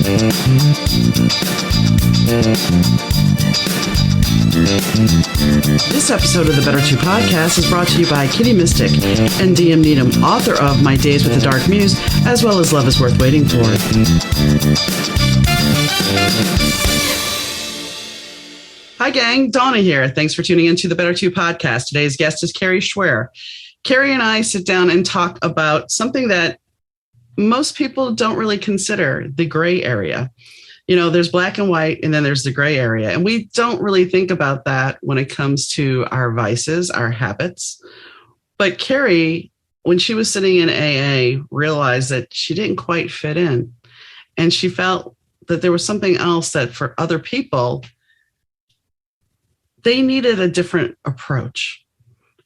This episode of the Better 2 podcast is brought to you by Kitty Mystic and DM Needham, author of My Days with the Dark Muse, as well as Love is Worth Waiting For. Hi, gang. Donna here. Thanks for tuning into the Better 2 podcast. Today's guest is Kari Schwear. Kari and I sit down and talk about something that most people don't really consider, the gray area. You know, there's black and white, and then there's the gray area. And we don't really think about that when it comes to our vices, our habits. But Kari, when she was sitting in AA, realized that she didn't quite fit in. And she felt that there was something else that for other people, they needed a different approach.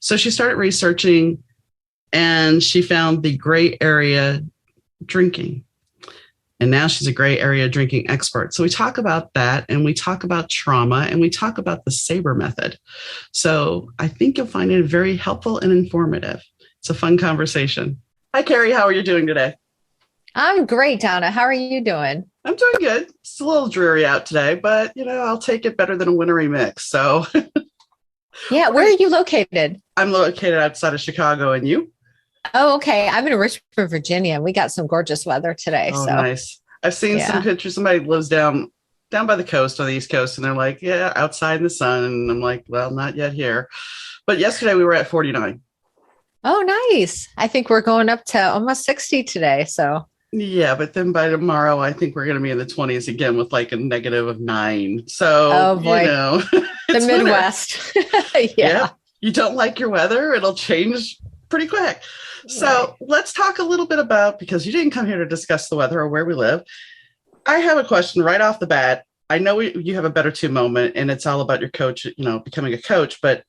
So she started researching, and she found the gray area drinking. And now she's a gray area drinking expert. So we talk about that, and we talk about trauma, and we talk about the SABRE method. So I think you'll find it very helpful and informative. It's a fun conversation. Hi, Kari. How are you doing today? I'm great, Donna. How are you doing? I'm doing good. It's a little dreary out today, but, you know, I'll take it better than a wintry mix. So yeah. Where are you located? I'm located outside of Chicago. And you? Oh, okay. I'm in Richmond, Virginia. We got some gorgeous weather today. Oh, so nice. I've seen some pictures. Somebody lives down by the coast on the East Coast, and they're like, yeah, outside in the sun. And I'm like, well, not yet here. But yesterday we were at 49. Oh, nice. I think we're going up to almost 60 today. So yeah, but then by tomorrow, I think we're going to be in the 20s again with like a -9. So, oh boy, you know, the Midwest. Yeah. You don't like your weather, it'll change pretty quick. So let's talk a little bit about, because you didn't come here to discuss the weather or where we live. I have a question right off the bat. I know you have a Better 2 moment, and it's all about your coach, you know, becoming a coach, but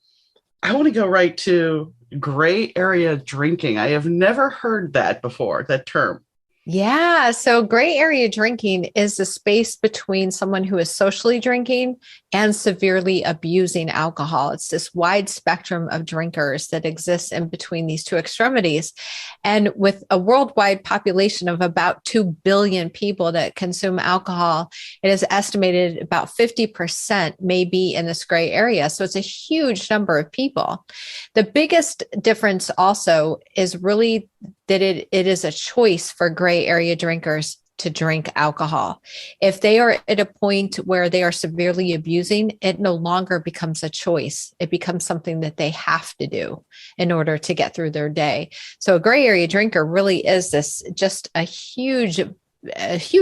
I want to go right to gray area drinking. I have never heard that before, that term. Yeah. So gray area drinking is the space between someone who is socially drinking and severely abusing alcohol. It's this wide spectrum of drinkers that exists in between these two extremities. And with a worldwide population of about 2 billion people that consume alcohol, it is estimated about 50% may be in this gray area. So it's a huge number of people. The biggest difference also is really that it is a choice for gray area drinkers to drink alcohol. If they are at a point where they are severely abusing, it no longer becomes a choice. It becomes something that they have to do in order to get through their day. So a gray area drinker really is this just a huge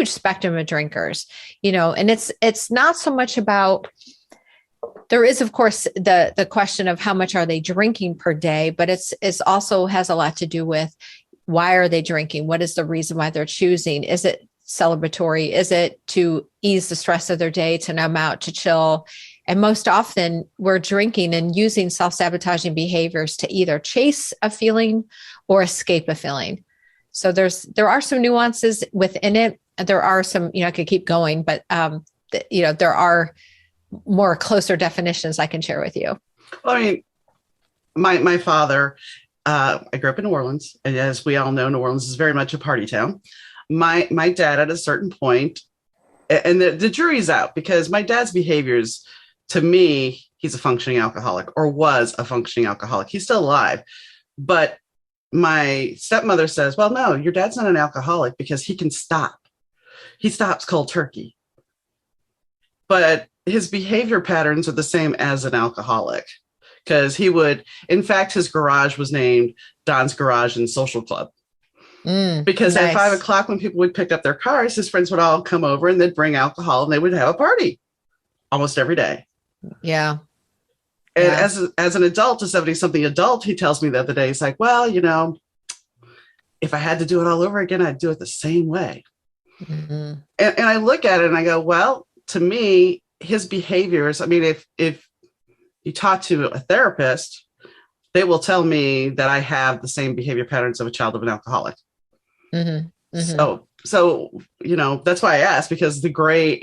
spectrum of drinkers, you know, and it's not so much about. There is, of course, the question of how much are they drinking per day, but it's also has a lot to do with why are they drinking? What is the reason why they're choosing? Is it celebratory? Is it to ease the stress of their day, to numb out, to chill? And most often we're drinking and using self-sabotaging behaviors to either chase a feeling or escape a feeling. So there are some nuances within it. There are some, you know, I could keep going, but you know, there are more closer definitions I can share with you. Well, I mean, my father, I grew up in New Orleans, and as we all know, New Orleans is very much a party town. My dad at a certain point, and the jury's out, because my dad's behaviors, to me, he's a functioning alcoholic, or was a functioning alcoholic. He's still alive. But my stepmother says, well, no, your dad's not an alcoholic because he can stop. He stops cold turkey. But his behavior patterns are the same as an alcoholic, because he would, in fact, his garage was named Don's Garage and Social Club. Because nice. At 5 o'clock, when people would pick up their cars, his friends would all come over and they'd bring alcohol and they would have a party almost every day. Yeah. And as an adult, a 70-something adult, he tells me the other day, he's like, well, you know, if I had to do it all over again, I'd do it the same way. Mm-hmm. And I look at it and I go, well, to me, his behaviors, I mean, if you talk to a therapist, they will tell me that I have the same behavior patterns of a child of an alcoholic. Mm-hmm. Mm-hmm. So, you know, that's why I asked, because the gray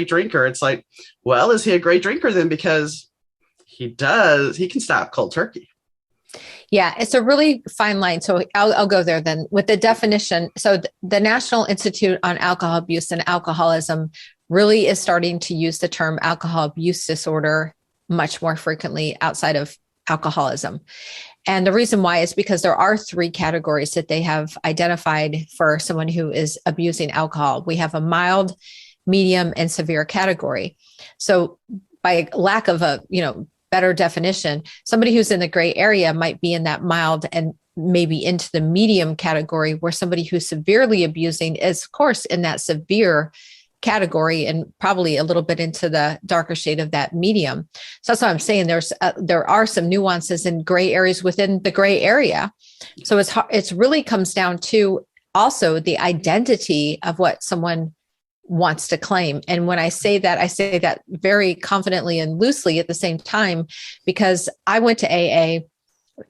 drinker, it's like, well, is he a gray drinker then? Because he can stop cold turkey. Yeah, it's a really fine line. So I'll go there then with the definition. So the National Institute on Alcohol Abuse and Alcoholism really is starting to use the term alcohol abuse disorder much more frequently outside of alcoholism. And the reason why is because there are three categories that they have identified for someone who is abusing alcohol. We have a mild, medium, and severe category. So by lack of a, better definition, somebody who's in the gray area might be in that mild and maybe into the medium category, where somebody who's severely abusing is, of course, in that severe category and probably a little bit into the darker shade of that medium. So that's what I'm saying. There are some nuances and gray areas within the gray area. So it's really comes down to also the identity of what someone wants to claim. And when I say that very confidently and loosely at the same time, because I went to AA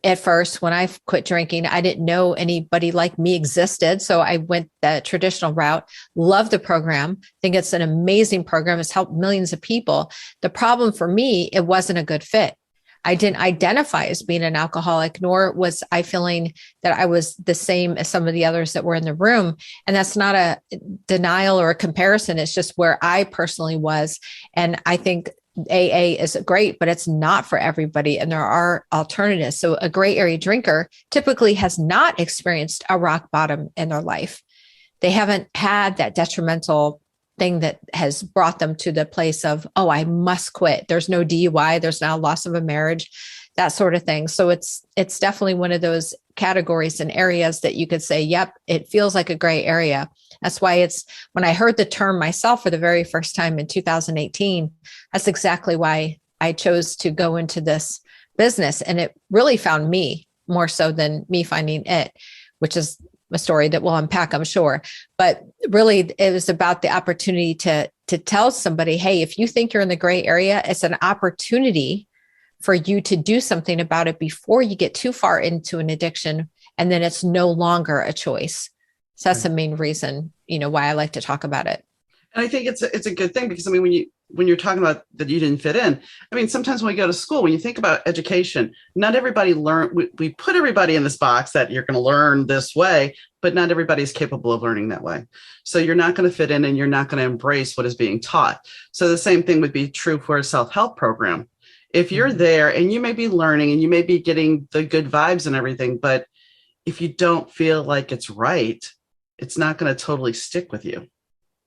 at first. When I quit drinking, I didn't know anybody like me existed. So I went the traditional route, love the program, think it's an amazing program. It's helped millions of people. The problem for me, it wasn't a good fit. I didn't identify as being an alcoholic, nor was I feeling that I was the same as some of the others that were in the room. And that's not a denial or a comparison. It's just where I personally was. And I think AA is great, but it's not for everybody. And there are alternatives. So a gray area drinker typically has not experienced a rock bottom in their life. They haven't had that detrimental thing that has brought them to the place of, oh, I must quit. There's no DUI. There's now loss of a marriage, that sort of thing. So it's definitely one of those categories and areas that you could say, yep, it feels like a gray area. That's why when I heard the term myself for the very first time in 2018, that's exactly why I chose to go into this business. And it really found me more so than me finding it, which is a story that we'll unpack, I'm sure. But really, it was about the opportunity to tell somebody, hey, if you think you're in the gray area, it's an opportunity for you to do something about it before you get too far into an addiction. And then it's no longer a choice. So that's the main reason, why I like to talk about it. And I think it's a good thing, because I mean, when you're talking about that you didn't fit in, I mean, sometimes when we go to school, when you think about education, not everybody we put everybody in this box that you're going to learn this way, but not everybody is capable of learning that way. So you're not going to fit in and you're not going to embrace what is being taught. So the same thing would be true for a self-help program. If you're there and you may be learning and you may be getting the good vibes and everything, but if you don't feel like it's right, it's not going to totally stick with you.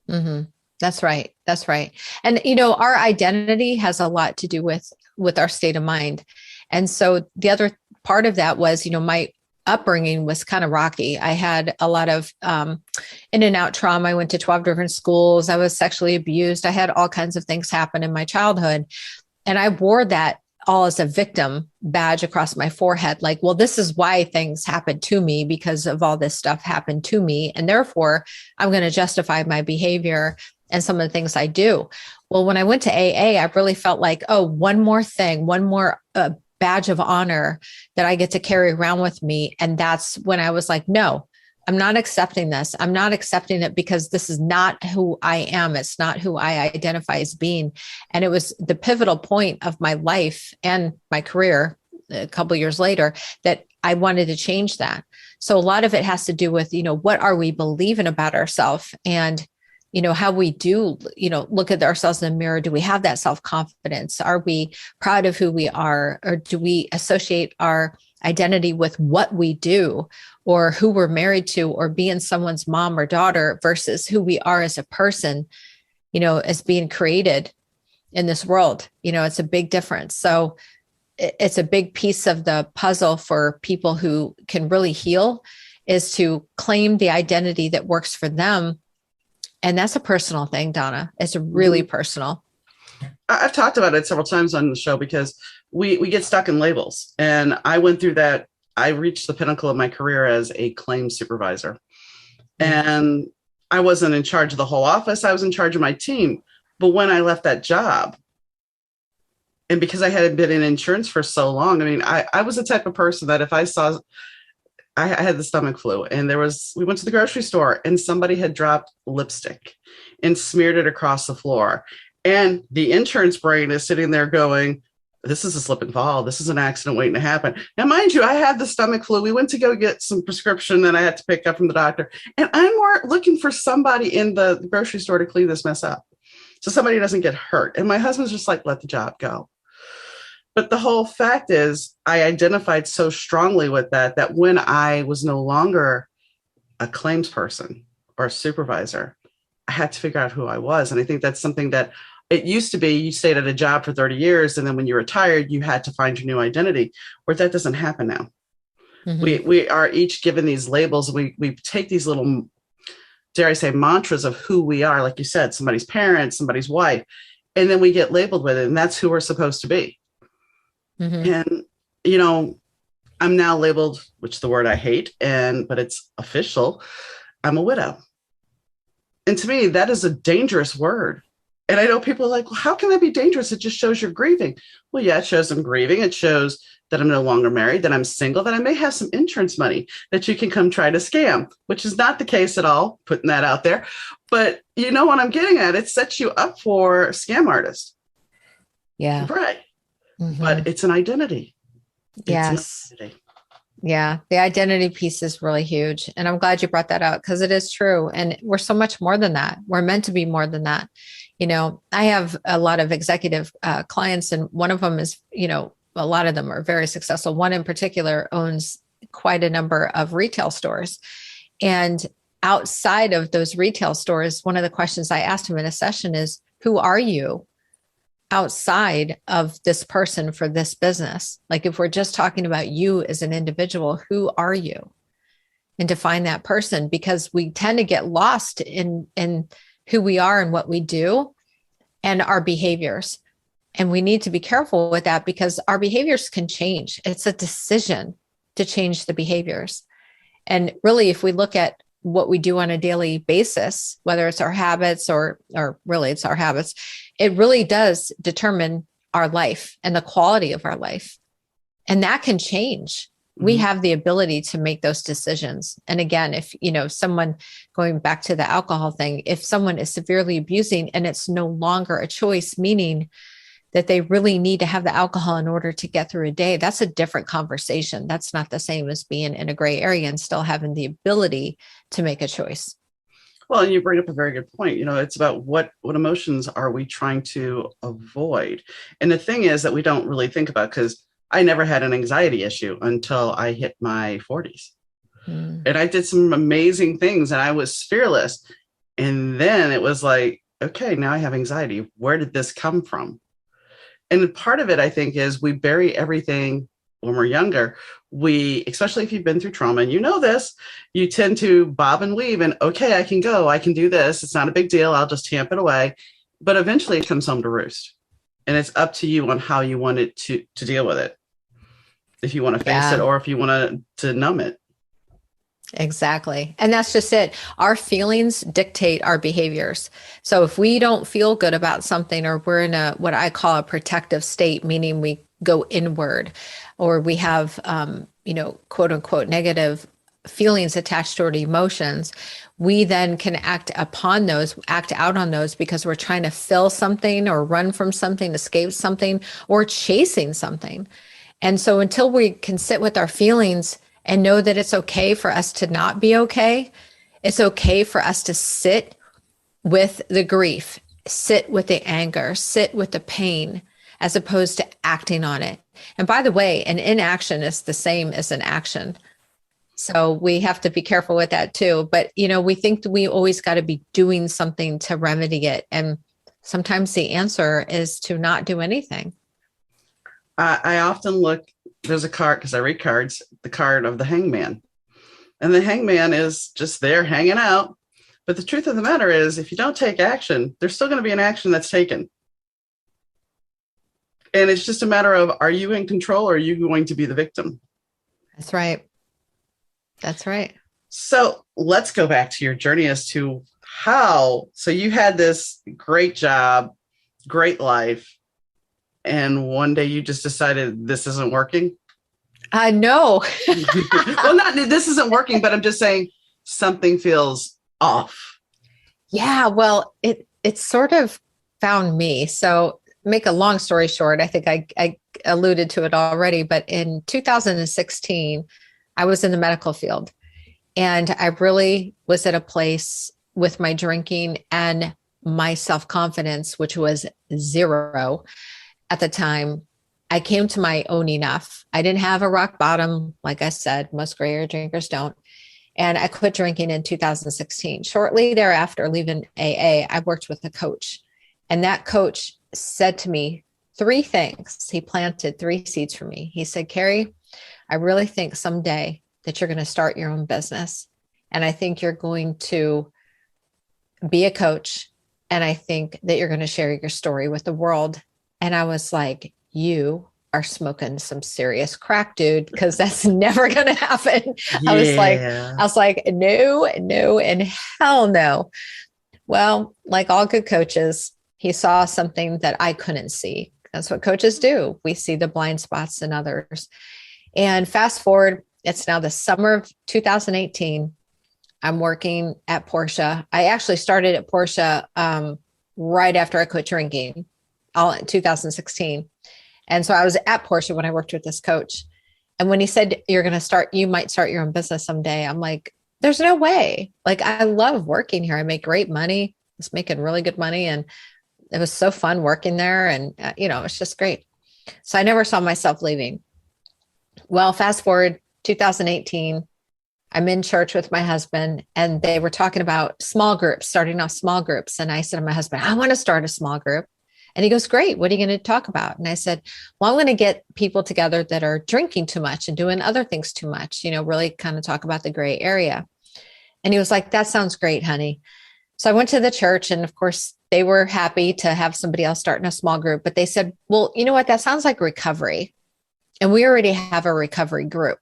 Mm-hmm. That's right. That's right. And, our identity has a lot to do with our state of mind. And so the other part of that was, my upbringing was kind of rocky. I had a lot of in and out trauma. I went to 12 different schools. I was sexually abused. I had all kinds of things happen in my childhood. And I wore that all as a victim badge across my forehead. Like, well, this is why things happened to me, because of all this stuff happened to me. And therefore, I'm going to justify my behavior and some of the things I do. Well, when I went to AA, I really felt like, oh, one more thing, one more badge of honor that I get to carry around with me. And that's when I was like, no, I'm not accepting this. I'm not accepting it, because this is not who I am. It's not who I identify as being. And it was the pivotal point of my life and my career a couple of years later that I wanted to change that. So a lot of it has to do with, what are we believing about ourselves, and how we do, look at ourselves in the mirror. Do we have that self-confidence? Are we proud of who we are? Or do we associate our identity with what we do, or who we're married to, or being someone's mom or daughter, versus who we are as a person, as being created in this world? It's a big difference. So it's a big piece of the puzzle for people who can really heal, is to claim the identity that works for them. And that's a personal thing, Donna. It's really personal. I've talked about it several times on the show, because we get stuck in labels. And I went through that. I reached the pinnacle of my career as a claims supervisor. And I wasn't in charge of the whole office. I was in charge of my team. But when I left that job, and because I had been in insurance for so long, I mean, I was the type of person that if I saw, I had the stomach flu, and we went to the grocery store and somebody had dropped lipstick and smeared it across the floor. And the insurance brain is sitting there going, this is a slip and fall. This is an accident waiting to happen. Now, mind you, I had the stomach flu. We went to go get some prescription that I had to pick up from the doctor. And I'm more looking for somebody in the grocery store to clean this mess up so somebody doesn't get hurt. And my husband's just like, let the job go. But the whole fact is, I identified so strongly with that when I was no longer a claims person or a supervisor, I had to figure out who I was. And I think that's something that it used to be you stayed at a job for 30 years. And then when you retired, you had to find your new identity, where that doesn't happen now. Mm-hmm. We are each given these labels. We take these little, dare I say, mantras of who we are. Like you said, somebody's parent, somebody's wife, and then we get labeled with it. And that's who we're supposed to be. Mm-hmm. And, you know, I'm now labeled, which is the word I hate, but it's official. I'm a widow. And to me, that is a dangerous word. And I know people are like, well, how can that be dangerous? It just shows you're grieving. Well, yeah, it shows I'm grieving. It shows that I'm no longer married, that I'm single, that I may have some insurance money that you can come try to scam, which is not the case at all, putting that out there. But you know what I'm getting at? It sets you up for scam artists. Yeah. Right. Mm-hmm. But it's an identity. Yes. An identity. Yeah. The identity piece is really huge. And I'm glad you brought that out because it is true. And we're so much more than that. We're meant to be more than that. You know, I have a lot of executive clients, and one of them is, you know, a lot of them are very successful. One in particular owns quite a number of retail stores. And outside of those retail stores, one of the questions I asked him in a session is, who are you outside of this person for this business? Like, if we're just talking about you as an individual, who are you? And define that person, because we tend to get lost in who we are and what we do and our behaviors. And we need to be careful with that because our behaviors can change. It's a decision to change the behaviors. And really, if we look at what we do on a daily basis, whether it's our habits or really it's our habits, it really does determine our life and the quality of our life. And that can change. We have the ability to make those decisions. And again, if, you know, someone, going back to the alcohol thing, if someone is severely abusing and it's no longer a choice, meaning that they really need to have the alcohol in order to get through a day, that's a different conversation. That's not the same as being in a gray area and still having the ability to make a choice. Well, and you bring up a very good point. You know, it's about what emotions are we trying to avoid? And the thing is that we don't really think about, because I never had an anxiety issue until I hit my 40s. And I did some amazing things and I was fearless. And then it was like, okay, now I have anxiety. Where did this come from? And part of it, I think, is we bury everything when we're younger. Especially if you've been through trauma, and you know this, you tend to bob and weave and, okay, I can go, I can do this. It's not a big deal. I'll just tamp it away. But eventually it comes home to roost. And it's up to you on how you want it to deal with it. If you want to face it or if you want to numb it. Exactly. And that's just it. Our feelings dictate our behaviors. So if we don't feel good about something, or we're in what I call a protective state, meaning we go inward, or we have, quote unquote, negative feelings attached to our emotions, we then can act out on those because we're trying to fill something or run from something, escape something, or chasing something. And so until we can sit with our feelings and know that it's okay for us to not be okay, it's okay for us to sit with the grief, sit with the anger, sit with the pain, as opposed to acting on it. And by the way, an inaction is the same as an action. So we have to be careful with that too. But, you know, we think that we always got to be doing something to remedy it. And sometimes the answer is to not do anything. I often look, there's a card, because I read cards, the card of the hangman. And the hangman is just there hanging out. But the truth of the matter is, if you don't take action, there's still going to be an action that's taken. And it's just a matter of, are you in control or are you going to be the victim? That's right. That's right. So let's go back to your journey as to how. So you had this great job, great life, and one day you just decided this isn't working? No. Well, not this isn't working, but I'm just saying something feels off. Yeah, well, it sort of found me. So make a long story short, I think I alluded to it already, but in 2016, I was in the medical field and I really was at a place with my drinking and my self-confidence, which was zero at the time. I came to my own enough. I didn't have a rock bottom. Like I said, most gray area drinkers don't. And I quit drinking in 2016. Shortly thereafter, leaving AA, I worked with a coach. And that coach said to me three things. He planted three seeds for me. He said, Kari, I really think someday that you're going to start your own business. And I think you're going to be a coach. And I think that you're going to share your story with the world. And I was like, you are smoking some serious crack, dude, because that's never going to happen. Yeah. I was like, no, and hell no. Well, like all good coaches, he saw something that I couldn't see. That's what coaches do. We see the blind spots in others. And fast forward, it's now the summer of 2018. I'm working at Porsche. I actually started at Porsche right after I quit drinking, all in 2016. And so I was at Porsche when I worked with this coach. And when he said, you might start your own business someday, I'm like, there's no way. Like, I love working here. I make great money. I was making really good money. And it was so fun working there. And, it's just great. So I never saw myself leaving. Well, fast forward 2018, I'm in church with my husband and they were talking about small groups, starting off small groups. And I said to my husband, I want to start a small group. And he goes, great. What are you going to talk about? And I said, well, I'm going to get people together that are drinking too much and doing other things too much, really kind of talk about the gray area. And he was like, that sounds great, honey. So I went to the church and of course they were happy to have somebody else starting a small group, but they said, well, you know what? That sounds like recovery. And we already have a recovery group.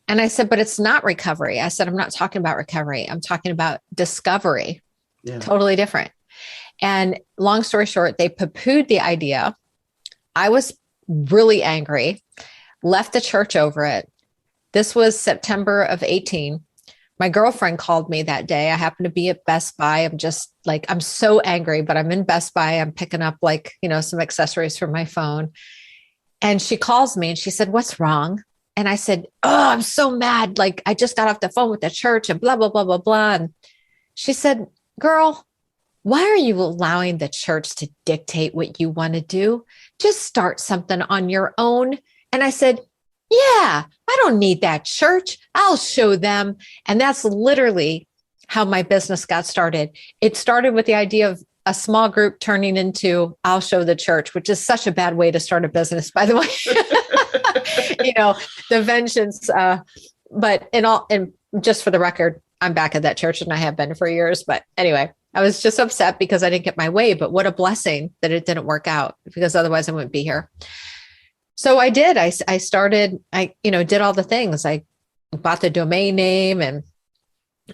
And I said, but it's not recovery. I said, I'm not talking about recovery. I'm talking about discovery. Yeah. Totally different. And long story short, they poo-pooed the idea. I was really angry, left the church over it. This was September of 18. My girlfriend called me that day. I happened to be at Best Buy. I'm just like, I'm so angry, but I'm in Best Buy. I'm picking up some accessories for my phone. And she calls me and she said, what's wrong? And I said, oh, I'm so mad. Like, I just got off the phone with the church and blah, blah, blah, blah, blah. And she said, girl, why are you allowing the church to dictate what you want to do? Just start something on your own. And I said, yeah, I don't need that church. I'll show them. And that's literally how my business got started. It started with the idea of a small group turning into I'll show the church, which is such a bad way to start a business, by the way. The vengeance. But and just for the record, I'm back at that church and I have been for years. But anyway, I was just upset because I didn't get my way, but what a blessing that it didn't work out because otherwise I wouldn't be here. So I did. I started, did all the things. I bought the domain name and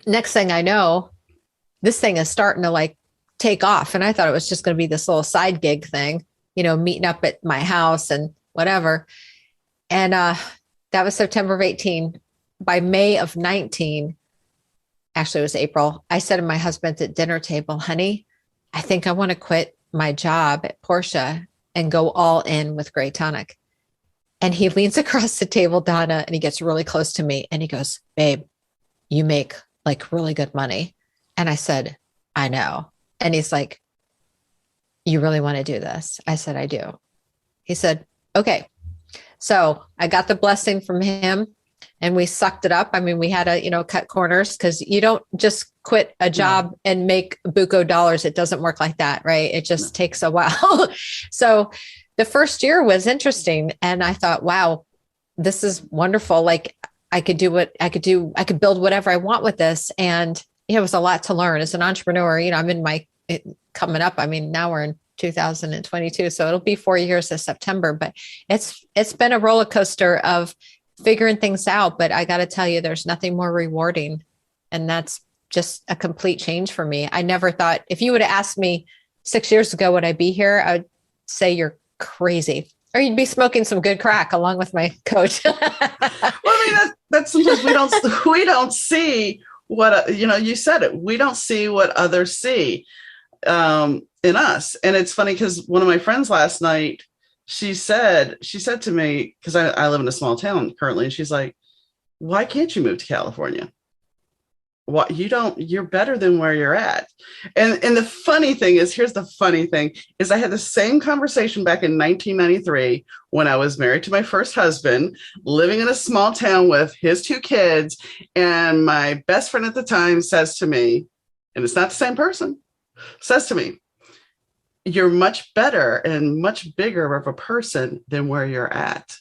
next thing I know, this thing is starting to take off. And I thought it was just going to be this little side gig thing, meeting up at my house and whatever. And that was September of 18. By May of 19, actually it was April, I said to my husband at dinner table, honey, I think I want to quit my job at Porsche and go all in with GrayTonic. And he leans across the table, Donna, and he gets really close to me and he goes, babe, you make really good money. And I said, I know. And he's like, you really want to do this? I said, I do. He said, okay. So I got the blessing from him and we sucked it up. I mean, we had to, cut corners because you don't just quit a job and make buco dollars. It doesn't work like that, right? It just takes a while. So the first year was interesting. And I thought, wow, this is wonderful. I could build whatever I want with this. And it was a lot to learn as an entrepreneur. I'm in coming up. I mean, now we're in 2022, so it'll be 4 years this September, but it's been a roller coaster of figuring things out. But I got to tell you, there's nothing more rewarding. And that's just a complete change for me. I never thought if you would have asked me 6 years ago, would I be here? I would say you're crazy. Or you'd be smoking some good crack along with my coach. Well, I mean, that's sometimes we don't see what, you said it, we don't see what others see in us. And it's funny because one of my friends last night she said to me, because I live in a small town currently, and she's like, why can't you move to California? What you don't, you're better than where you're at. And the funny thing is, here's the funny thing is I had the same conversation back in 1993 when I was married to my first husband, living in a small town with his two kids. And my best friend at the time says to me, and it's not the same person, says to me, you're much better and much bigger of a person than where you're at.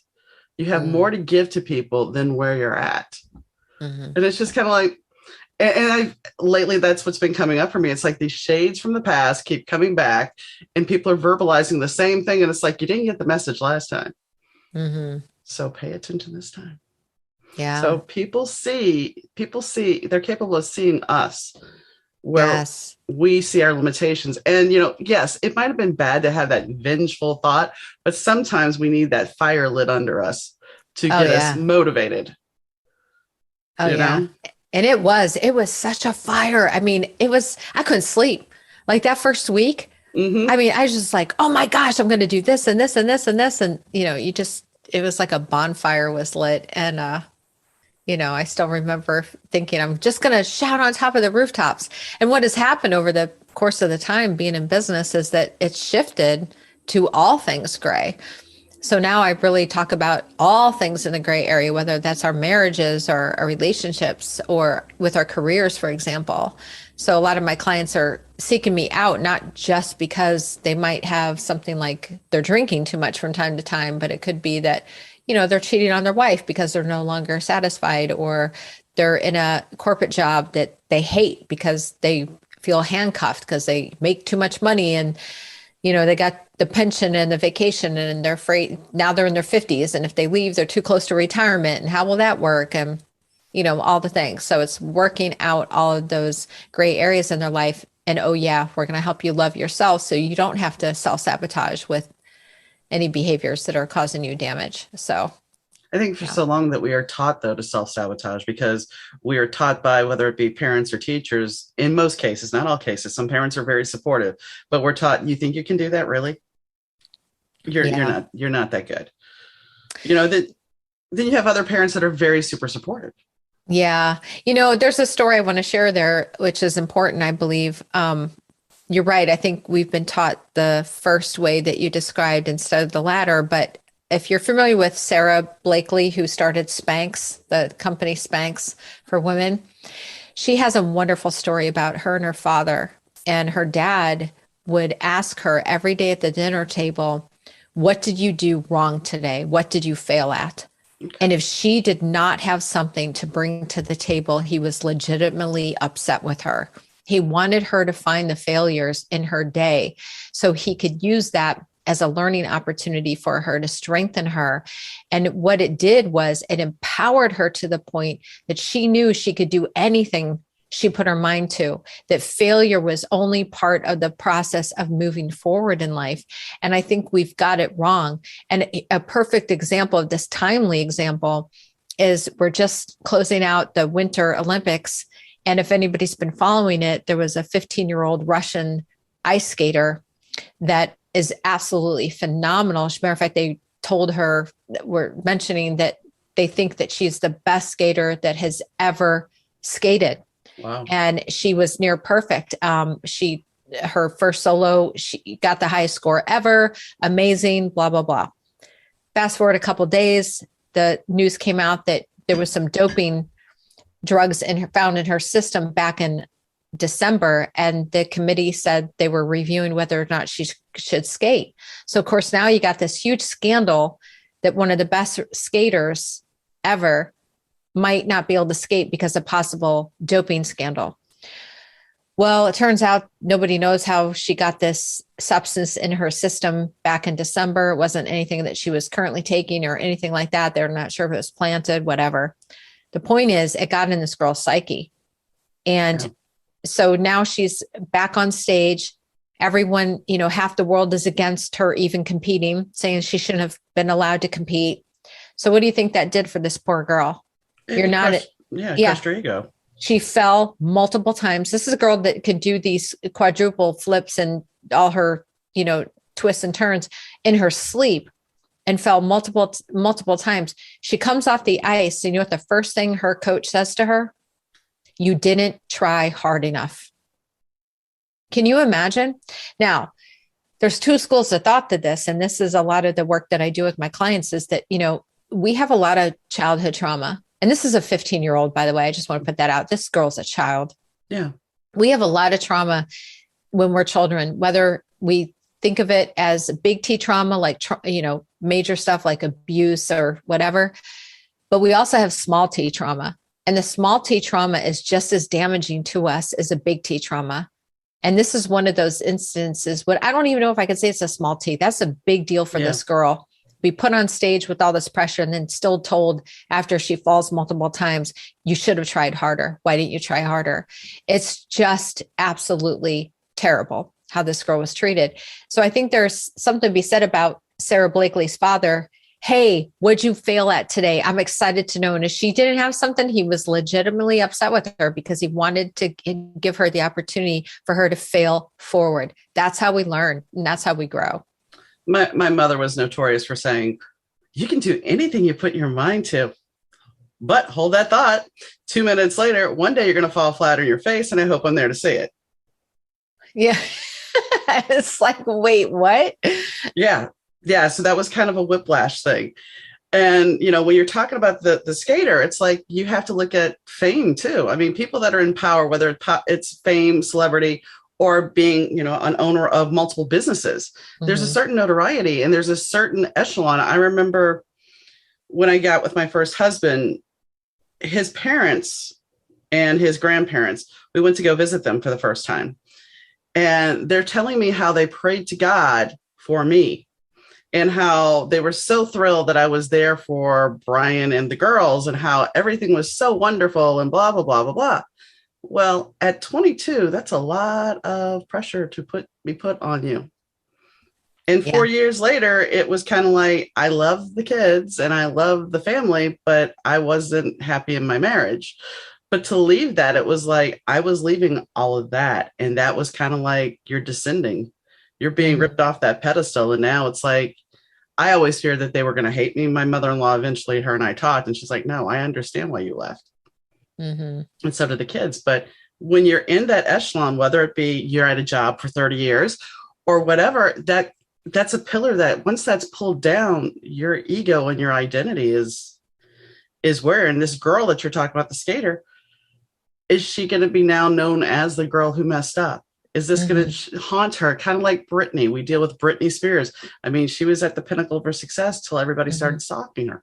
You have more to give to people than where you're at. Mm-hmm. And it's just kind of like, and I lately that's what's been coming up for me. It's like these shades from the past keep coming back, and people are verbalizing the same thing. And it's like, you didn't get the message last time. Mm-hmm. So pay attention this time. Yeah. So people see, they're capable of seeing us where Yes. we see our limitations. And, yes, it might have been bad to have that vengeful thought, but sometimes we need that fire lit under us to Oh get us yeah. motivated, Oh you yeah. know? And it was such a fire. I mean, I couldn't sleep. Like that first week, I Mm-hmm. mean, I was just like, oh my gosh, I'm going to do this and this and this and this. And, it was like a bonfire was lit. And, I still remember thinking, I'm just going to shout on top of the rooftops. And what has happened over the course of the time being in business is that it's shifted to all things gray. So now I really talk about all things in the gray area, whether that's our marriages or our relationships or with our careers, for example. So a lot of my clients are seeking me out, not just because they might have something like they're drinking too much from time to time, but it could be that, they're cheating on their wife because they're no longer satisfied, or they're in a corporate job that they hate because they feel handcuffed because they make too much money, and they got the pension and the vacation, and they're afraid now they're in their 50s. And if they leave, they're too close to retirement. And how will that work? And, all the things. So it's working out all of those gray areas in their life. And oh, yeah, we're going to help you love yourself so you don't have to self sabotage with any behaviors that are causing you damage. So, I think for yeah. so long that we are taught, though, to self sabotage because we are taught by whether it be parents or teachers, in most cases, not all cases. Some parents are very supportive, but we're taught, you think you can do that? Really? You're Yeah. not that good. That then you have other parents that are very super supportive. Yeah. There's a story I want to share there, which is important, I believe. You're right. I think we've been taught the first way that you described instead of the latter. But if you're familiar with Sarah Blakely, who started Spanx, the company Spanx for women, she has a wonderful story about her and her father. And her dad would ask her every day at the dinner table, what did you do wrong today? What did you fail at? Okay. And if she did not have something to bring to the table, he was legitimately upset with her. He wanted her to find the failures in her day so he could use that as a learning opportunity for her to strengthen her. And what it did was it empowered her to the point that she knew she could do anything she put her mind to, that failure was only part of the process of moving forward in life. And I think we've got it wrong. And a perfect example of this, timely example, is we're just closing out the Winter Olympics. And if anybody's been following it, there was a 15-year-old Russian ice skater that is absolutely phenomenal. As a matter of fact, they told her, we're mentioning that they think that she's the best skater that has ever skated. Wow. And she was near perfect. Her first solo, she got the highest score ever. Amazing, blah, blah, blah. Fast forward a couple of days, the news came out that there was some doping drugs found in her system back in December. And the committee said they were reviewing whether or not she should skate. So, of course, now you got this huge scandal that one of the best skaters ever might not be able to skate because of possible doping scandal. Well, it turns out nobody knows how she got this substance in her system back in December. It wasn't anything that she was currently taking or anything like that. They're not sure if it was planted, whatever. The point is, it got in this girl's psyche. And Yeah. so now she's back on stage. Everyone, half the world is against her even competing, saying she shouldn't have been allowed to compete. So what do you think that did for this poor girl? You're not, Yeah, yeah, crushed your ego. she fell multiple times. This is a girl that could do these quadruple flips and all her, twists and turns in her sleep. and fell multiple times. She comes off the ice. And you know what the first thing her coach says to her? You didn't try hard enough. Can you imagine? Now, there's two schools of thought to this. And this is a lot of the work that I do with my clients is that, we have a lot of childhood trauma. And this is a 15-year-old, by the way. I just want to put that out. This girl's a child. Yeah. We have a lot of trauma when we're children, whether we think of it as big T trauma, like, major stuff like abuse or whatever. But we also have small T trauma. And the small T trauma is just as damaging to us as a big T trauma. And this is one of those instances, I don't even know if I could say it's a small T. That's a big deal for this girl. Be put on stage with all this pressure and then still told after she falls multiple times, you should have tried harder. Why didn't you try harder? It's just absolutely terrible how this girl was treated. So I think there's something to be said about Sarah Blakely's father. Hey, what'd you fail at today? I'm excited to know. And if she didn't have something, he was legitimately upset with her because he wanted to give her the opportunity for her to fail forward. That's how we learn. And that's how we grow. My mother was notorious for saying, you can do anything you put your mind to, but hold that thought. 2 minutes later, one day you're going to fall flat on your face, and I hope I'm there to see it. Yeah. It's like, wait, what? Yeah. Yeah. So that was kind of a whiplash thing. And, when you're talking about the skater, it's like you have to look at fame too. I mean, people that are in power, whether it's fame, celebrity, or being, an owner of multiple businesses, there's a certain notoriety and there's a certain echelon. I remember when I got with my first husband, his parents and his grandparents, we went to go visit them for the first time. And they're telling me how they prayed to God for me and how they were so thrilled that I was there for Brian and the girls and how everything was so wonderful and blah, blah, blah, blah, blah. Well, at 22, that's a lot of pressure to be put on you. And 4 years later, it was kind of like, I love the kids and I love the family, but I wasn't happy in my marriage. But to leave that, it was like, I was leaving all of that. And that was kind of like, you're descending. You're being ripped off that pedestal. And now it's like, I always feared that they were going to hate me. My mother-in-law, eventually, her and I talked, and she's like, no, I understand why you left. And so did the kids. But when you're in that echelon, whether it be you're at a job for 30 years or whatever, that's a pillar that once that's pulled down, your ego and your identity is where. And this girl that you're talking about, the skater, is she going to be now known as the girl who messed up? Is this going to haunt her? Kind of like Britney. We deal with Britney Spears. I mean, she was at the pinnacle of her success till everybody started stalking her.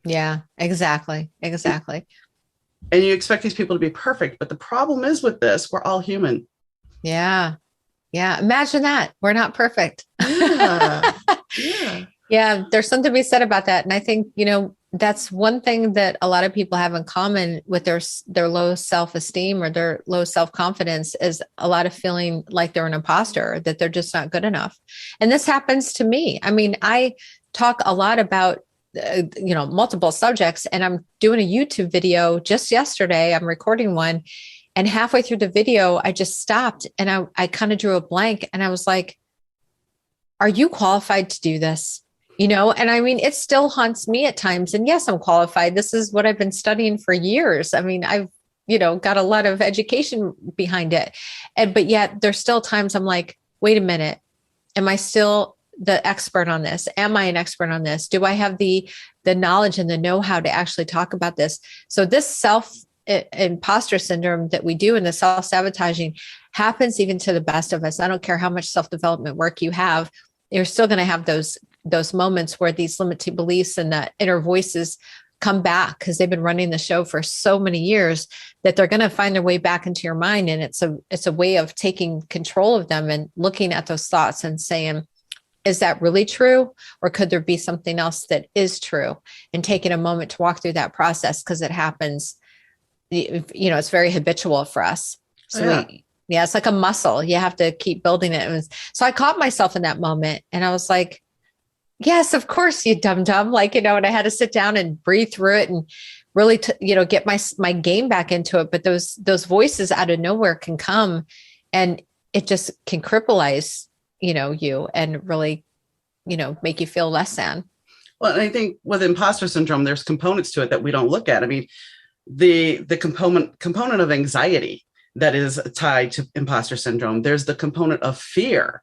Yeah, exactly. And you expect these people to be perfect. But the problem is with this, we're all human. Yeah. Imagine that. We're not perfect. Yeah. Yeah. There's something to be said about that. And I think, that's one thing that a lot of people have in common with their low self-esteem or their low self-confidence is a lot of feeling like they're an imposter, that they're just not good enough. And this happens to me. I mean, I talk a lot about multiple subjects, and I'm doing a YouTube video just yesterday. I'm recording one, and halfway through the video, I just stopped and I kind of drew a blank, and I was like, are you qualified to do this? And I mean, it still haunts me at times. And yes, I'm qualified. This is what I've been studying for years. I mean, I've, got a lot of education behind it. But yet there's still times I'm like, wait a minute, am I still the expert on this? Am I an expert on this? Do I have the knowledge and the know-how to actually talk about this? So this self-imposter syndrome that we do and the self-sabotaging happens even to the best of us. I don't care how much self-development work you have, you're still going to have those moments where these limiting beliefs and the inner voices come back because they've been running the show for so many years that they're going to find their way back into your mind. And it's a way of taking control of them and looking at those thoughts and saying, is that really true? Or could there be something else that is true? And taking a moment to walk through that process because it happens, it's very habitual for us. So it's like a muscle. You have to keep building it. So I caught myself in that moment and I was like, yes, of course, you dum-dum. And I had to sit down and breathe through it and really, get my game back into it. But those voices out of nowhere can come and it just can crippleize, you and really, make you feel less than. Well, and I think with imposter syndrome, there's components to it that we don't look at. I mean, the component of anxiety that is tied to imposter syndrome. There's the component of fear,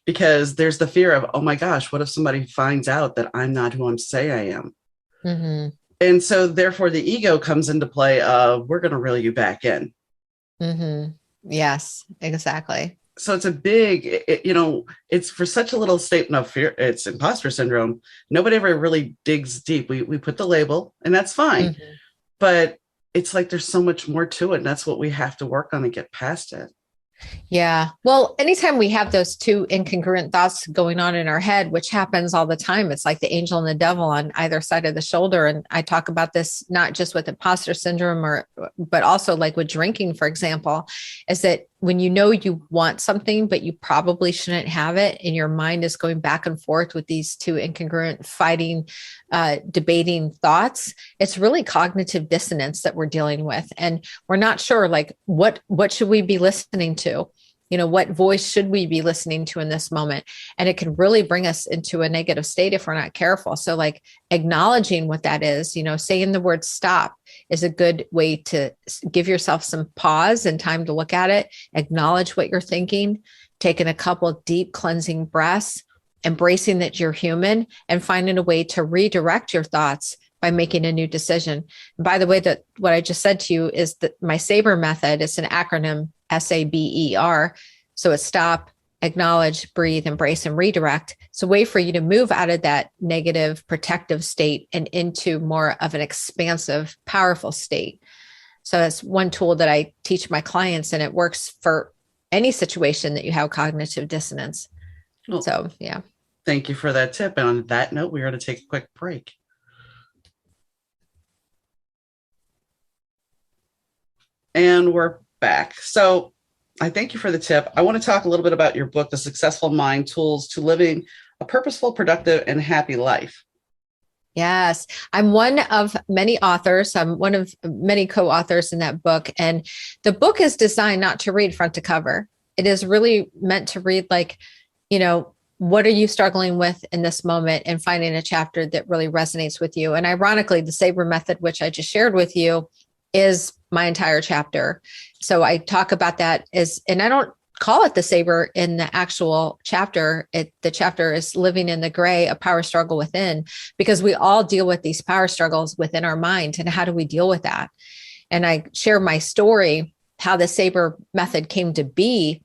because there's the fear of, oh my gosh, what if somebody finds out that I'm not who I'm say I am? Mm-hmm. And so therefore the ego comes into play of, we're going to reel you back in. Mm-hmm. Yes, exactly. So it's a big, it's for such a little statement of fear. It's imposter syndrome. Nobody ever really digs deep. We put the label and that's fine. Mm-hmm. But it's like there's so much more to it. And that's what we have to work on to get past it. Yeah. Well, anytime we have those two incongruent thoughts going on in our head, which happens all the time, it's like the angel and the devil on either side of the shoulder. And I talk about this not just with imposter syndrome but also like with drinking, for example, is that when you know you want something, but you probably shouldn't have it, and your mind is going back and forth with these two incongruent, fighting, debating thoughts, it's really cognitive dissonance that we're dealing with. And we're not sure, like, what should we be listening to? What voice should we be listening to in this moment? And it can really bring us into a negative state if we're not careful. So like acknowledging what that is, saying the word stop is a good way to give yourself some pause and time to look at it, acknowledge what you're thinking, taking a couple of deep cleansing breaths, embracing that you're human, and finding a way to redirect your thoughts by making a new decision. And by the way, that what I just said to you is that my SABER method, it's an acronym, SABER. So it's stop, acknowledge, breathe, embrace, and redirect. It's a way for you to move out of that negative protective state and into more of an expansive, powerful state. So that's one tool that I teach my clients, and it works for any situation that you have cognitive dissonance. Well, so, yeah. Thank you for that tip. And on that note, we are going to take a quick break. And we're back. So I thank you for the tip. I want to talk a little bit about your book, The Successful Mind: Tools to Living a Purposeful, Productive, and Happy Life. Yes, I'm one of many authors. I'm one of many co-authors in that book. And the book is designed not to read front to cover. It is really meant to read like, what are you struggling with in this moment, and finding a chapter that really resonates with you. And ironically, the SABER method, which I just shared with you, is my entire chapter. So I talk about that and I don't call it the SABER in the actual chapter. The chapter is Living in the Gray, a Power Struggle Within, because we all deal with these power struggles within our mind. And how do we deal with that? And I share my story, how the SABER method came to be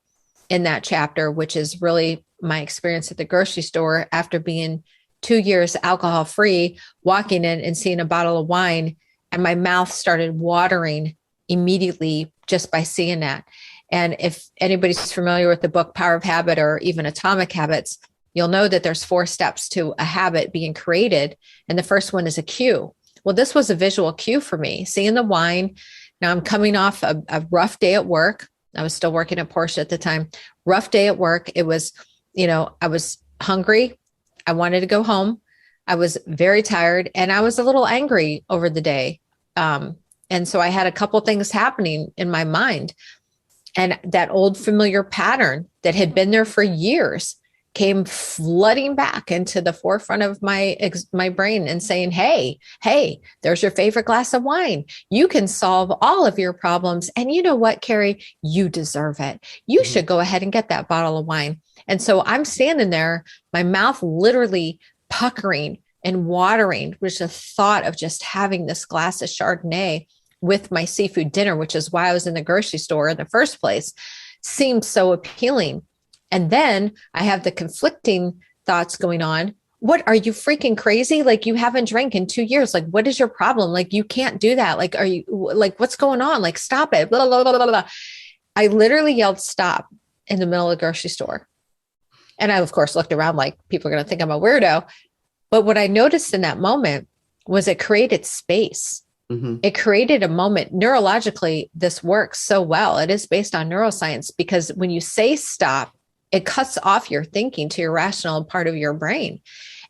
in that chapter, which is really my experience at the grocery store after being 2 years alcohol free, walking in and seeing a bottle of wine, and my mouth started watering immediately just by seeing that. And if anybody's familiar with the book Power of Habit or even Atomic Habits, you'll know that there's 4 steps to a habit being created. And the first one is a cue. Well, this was a visual cue for me, seeing the wine. Now I'm coming off a rough day at work. I was still working at Porsche at the time. Rough day at work. It was, I was hungry. I wanted to go home. I was very tired, and I was a little angry over the day. And so I had a couple things happening in my mind, and that old familiar pattern that had been there for years came flooding back into the forefront of my brain and saying, hey, there's your favorite glass of wine. You can solve all of your problems. And you know what, Kari, you deserve it. You should go ahead and get that bottle of wine. And so I'm standing there, my mouth literally puckering and watering, which is the thought of just having this glass of Chardonnay with my seafood dinner, which is why I was in the grocery store in the first place, seemed so appealing. And then I have the conflicting thoughts going on. What, are you freaking crazy? Like, you haven't drank in 2 years. Like, what is your problem? Like, you can't do that. Like, are you, like, what's going on? Like, stop it. Blah, blah, blah, blah, blah. I literally yelled stop in the middle of the grocery store. And I, of course, looked around like people are going to think I'm a weirdo. But what I noticed in that moment was it created space. Mm-hmm. It created a moment. Neurologically, this works so well. It is based on neuroscience, because when you say stop, it cuts off your thinking to your rational part of your brain.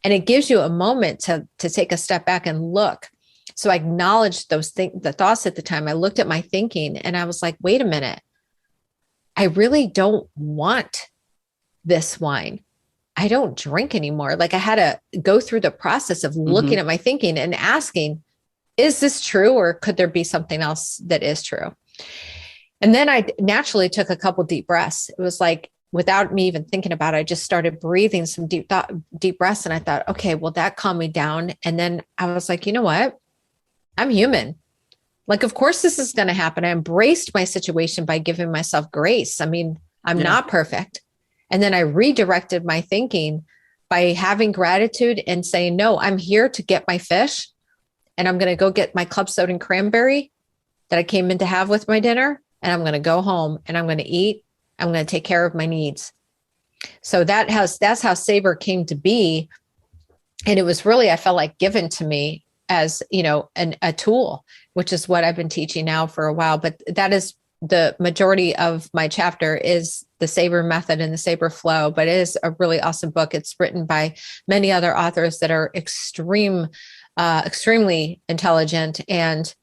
And it gives you a moment to take a step back and look. So I acknowledged the thoughts at the time. I looked at my thinking and I was like, wait a minute. I really don't want this wine. I don't drink anymore. Like I had to go through the process of looking at my thinking and asking, is this true? Or could there be something else that is true? And then I naturally took a couple deep breaths. It was like, without me even thinking about it, I just started breathing some deep breaths. And I thought, okay, well, that calmed me down. And then I was like, you know what? I'm human. Like, of course, this is going to happen. I embraced my situation by giving myself grace. I mean, I'm not perfect. And then I redirected my thinking by having gratitude and saying, no, I'm here to get my fish. And I'm going to go get my club soda and cranberry that I came in to have with my dinner. And I'm going to go home and I'm going to eat. I'm going to take care of my needs. So that's how Savor came to be. And it was really, I felt like given to me as, a tool, which is what I've been teaching now for a while. But that is the majority of my chapter is the Savor method and the Savor flow. But it is a really awesome book. It's written by many other authors that are extremely intelligent and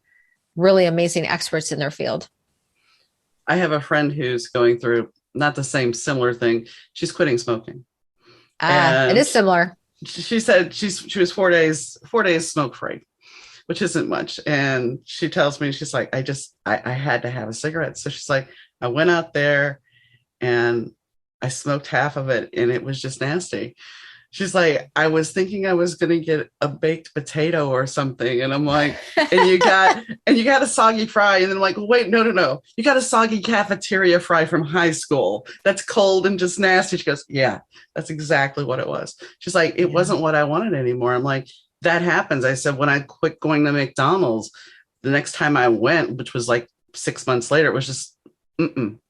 really amazing experts in their field. I have a friend who's going through not the same similar thing. She's quitting smoking. It is similar. She said she was 4 days smoke free, which isn't much. And she tells me, she's like, I had to have a cigarette. So she's like, I went out there and I smoked half of it and it was just nasty. She's like, I was thinking I was going to get a baked potato or something. And I'm like, and you got a soggy fry. And then I'm like, wait, no. You got a soggy cafeteria fry from high school. That's cold and just nasty. She goes, yeah, that's exactly what it was. She's like, it wasn't what I wanted anymore. I'm like, that happens. I said, when I quit going to McDonald's, the next time I went, which was like 6 months later, it was just,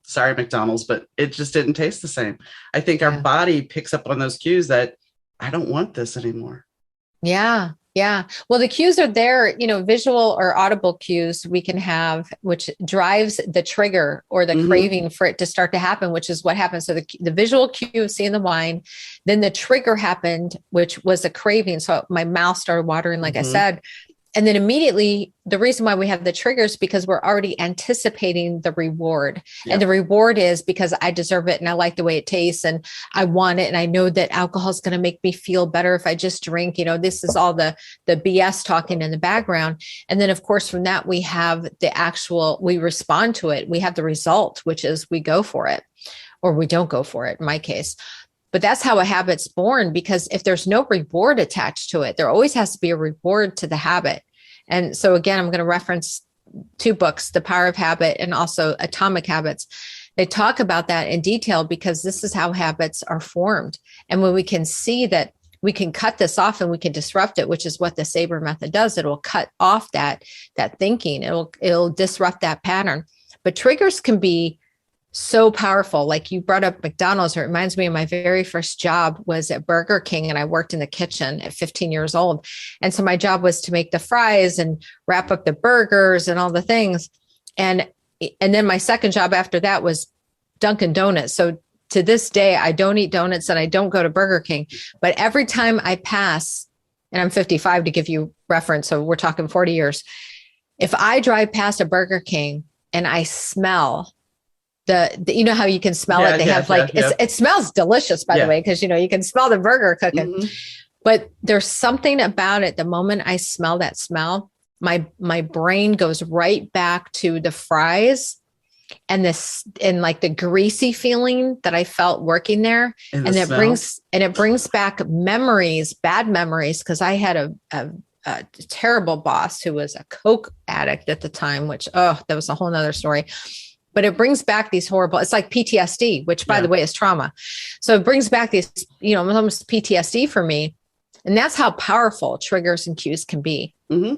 sorry, McDonald's, but it just didn't taste the same. I think our body picks up on those cues that I don't want this anymore. Yeah. Yeah. Well, the cues are there, visual or audible cues we can have, which drives the trigger or the craving for it to start to happen, which is what happens. So the visual cue of seeing the wine, then the trigger happened, which was a craving. So my mouth started watering, like I said. And then immediately, the reason why we have the triggers, because we're already anticipating the reward. Yep. And the reward is because I deserve it and I like the way it tastes and I want it. And I know that alcohol is going to make me feel better if I just drink. This is all the BS talking in the background. And then, of course, from that, we have we respond to it. We have the result, which is we go for it or we don't go for it, in my case. But that's how a habit's born, because if there's no reward attached to it, there always has to be a reward to the habit. And so again, I'm going to reference 2 books, The Power of Habit and also Atomic Habits. They talk about that in detail because this is how habits are formed. And when we can see that we can cut this off and we can disrupt it, which is what the Savor method does, it will cut off that thinking. It'll disrupt that pattern. But triggers can be so powerful. Like you brought up McDonald's. It reminds me of my very first job was at Burger King, and I worked in the kitchen at 15 years old. And so my job was to make the fries and wrap up the burgers and all the things. And then my second job after that was Dunkin' Donuts. So to this day, I don't eat donuts and I don't go to Burger King. But every time I pass, and I'm 55 to give you reference, so we're talking 40 years. If I drive past a Burger King and I smell how you can smell it. They have it smells delicious, by the way, because, you can smell the burger cooking, but there's something about it. The moment I smell that smell, my brain goes right back to the fries and like the greasy feeling that I felt working there. And it brings back memories, bad memories. Cause I had a terrible boss who was a Coke addict at the time, which, that was a whole nother story. But it brings back these horrible, it's like PTSD, which by the way is trauma. So it brings back these, almost PTSD for me. And that's how powerful triggers and cues can be. And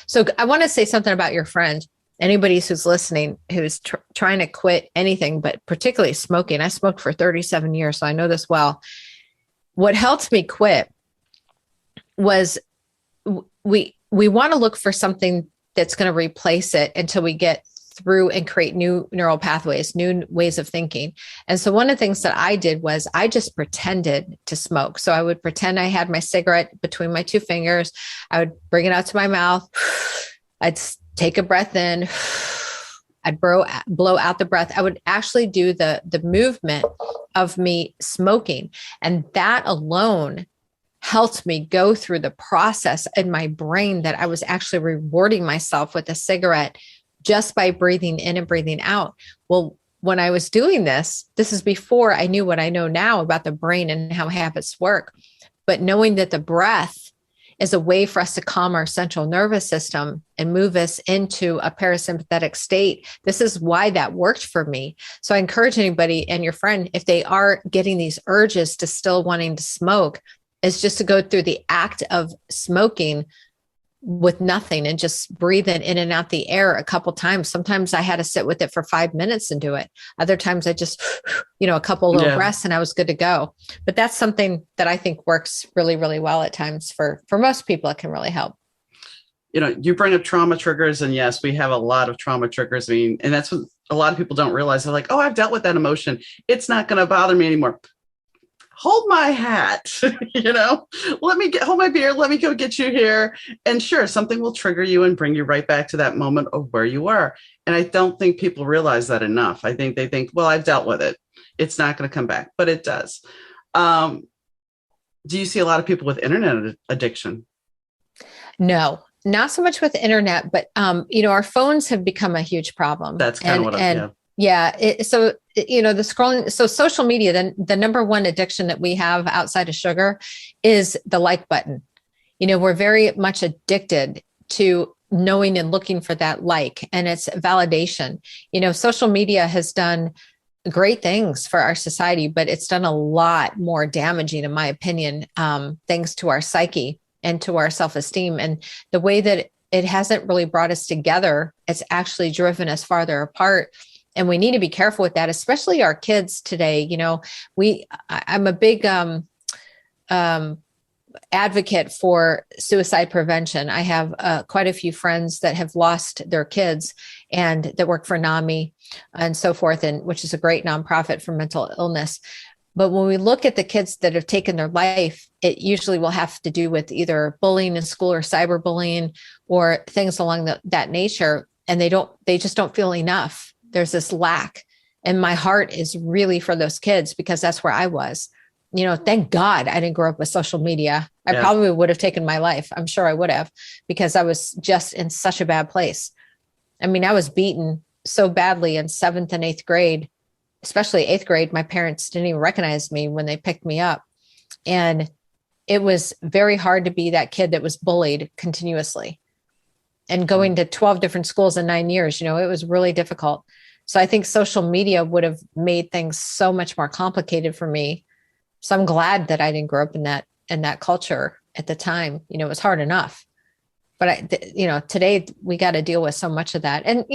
so I want to say something about your friend, anybody who's listening, who's trying to quit anything, but particularly smoking. I smoked for 37 years, so I know this well. What helped me quit was we want to look for something that's going to replace it until we get through and create new neural pathways, new ways of thinking. And so one of the things that I did was I just pretended to smoke. So I would pretend I had my cigarette between my 2 fingers. I would bring it out to my mouth. I'd take a breath in. I'd blow out the breath. I would actually do the movement of me smoking. And that alone helped me go through the process in my brain that I was actually rewarding myself with a cigarette just by breathing in and breathing out. Well, when I was doing this is before I knew what I know now about the brain and how habits work. But knowing that the breath is a way for us to calm our central nervous system and move us into a parasympathetic state. This is why that worked for me. So I encourage anybody and your friend, if they are getting these urges to still wanting to smoke, is just to go through the act of smoking with nothing and just breathe it in and out the air a couple times. Sometimes I had to sit with it for 5 minutes and do it. Other times I just, a couple little breaths and I was good to go. But that's something that I think works really, really well at times for most people. It can really help. You bring up trauma triggers, and yes, we have a lot of trauma triggers. I mean, and that's what a lot of people don't realize. They're like, oh, I've dealt with that emotion. It's not going to bother me anymore. Hold my hat, hold my beer. Let me go get you here. And sure, something will trigger you and bring you right back to that moment of where you were. And I don't think people realize that enough. I think they think, well, I've dealt with it. It's not going to come back, but it does. Do you see a lot of people with internet addiction? No, not so much with internet, but, our phones have become a huge problem. That's kind of what so the scrolling, so social media, then the number one addiction that we have outside of sugar is the like button. We're very much addicted to knowing and looking for that like, and it's validation. Social media has done great things for our society, but it's done a lot more damaging, in my opinion, thanks to our psyche and to our self-esteem. And the way that it hasn't really brought us together, it's actually driven us farther apart. And we need to be careful with that, especially our kids today. I'm a big advocate for suicide prevention. I have quite a few friends that have lost their kids and that work for NAMI and so forth, and which is a great nonprofit for mental illness. But when we look at the kids that have taken their life, it usually will have to do with either bullying in school or cyberbullying or things along that nature. And they just don't feel enough. There's this lack. And my heart is really for those kids because that's where I was. Thank God I didn't grow up with social media. I probably would have taken my life. I'm sure I would have, because I was just in such a bad place. I mean, I was beaten so badly in 7th and 8th grade, especially 8th grade. My parents didn't even recognize me when they picked me up. And it was very hard to be that kid that was bullied continuously. And going to 12 different schools in 9 years, it was really difficult. So I think social media would have made things so much more complicated for me. So I'm glad that I didn't grow up in that culture at the time. It was hard enough. But today we got to deal with so much of that. And,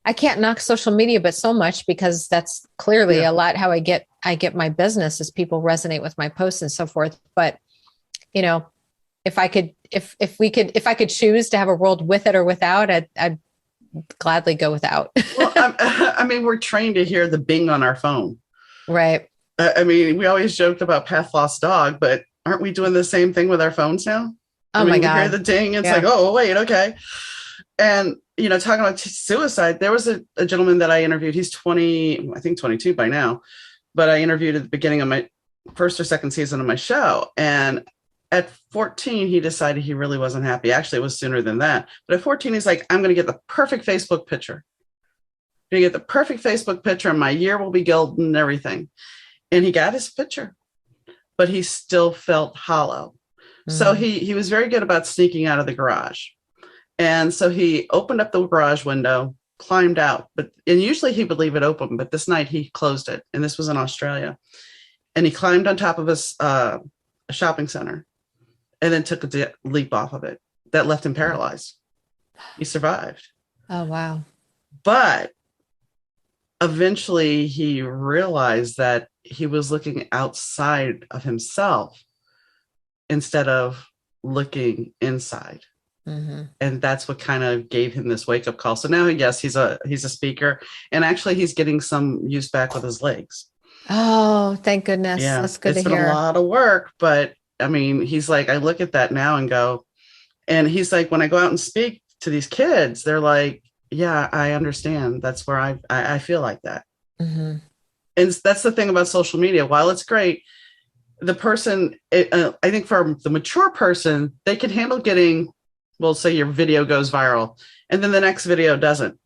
I can't knock social media, but so much, because that's clearly a lot how I get my business, as people resonate with my posts and so forth. But, if I could choose to have a world with it or without, I'd gladly go without. Well, we're trained to hear the bing on our phone. Right. We always joked about path lost dog, but aren't we doing the same thing with our phones now? My God. We hear the ding. It's like, oh, wait, okay. And, talking about suicide, there was a gentleman that I interviewed. He's 20, I think 22 by now, but I interviewed at the beginning of my first or second season of my show. And at 14, he decided he really wasn't happy. Actually, it was sooner than that. But at 14, he's like, I'm going to get the perfect Facebook picture. I'm going to get the perfect Facebook picture and my year will be golden and everything. And he got his picture, but he still felt hollow. Mm-hmm. So he was very good about sneaking out of the garage. And so he opened up the garage window, climbed out, and usually he would leave it open, but this night he closed it. And this was in Australia. And he climbed on top of a shopping center and then took a leap off of it. That left him paralyzed. He survived. Oh, wow. But eventually he realized that he was looking outside of himself instead of looking inside. Mm-hmm. And that's what kind of gave him this wake-up call. So now, yes, he's a speaker, and actually he's getting some use back with his legs. Oh, thank goodness. Yeah, that's good to hear. It's been a lot of work, but he's like, I look at that now and go, and he's like, when I go out and speak to these kids, they're like, yeah, I understand. That's where I feel like that. Mm-hmm. And that's the thing about social media. While it's great, the person, I think for the mature person, they can handle getting, well, say your video goes viral and then the next video doesn't.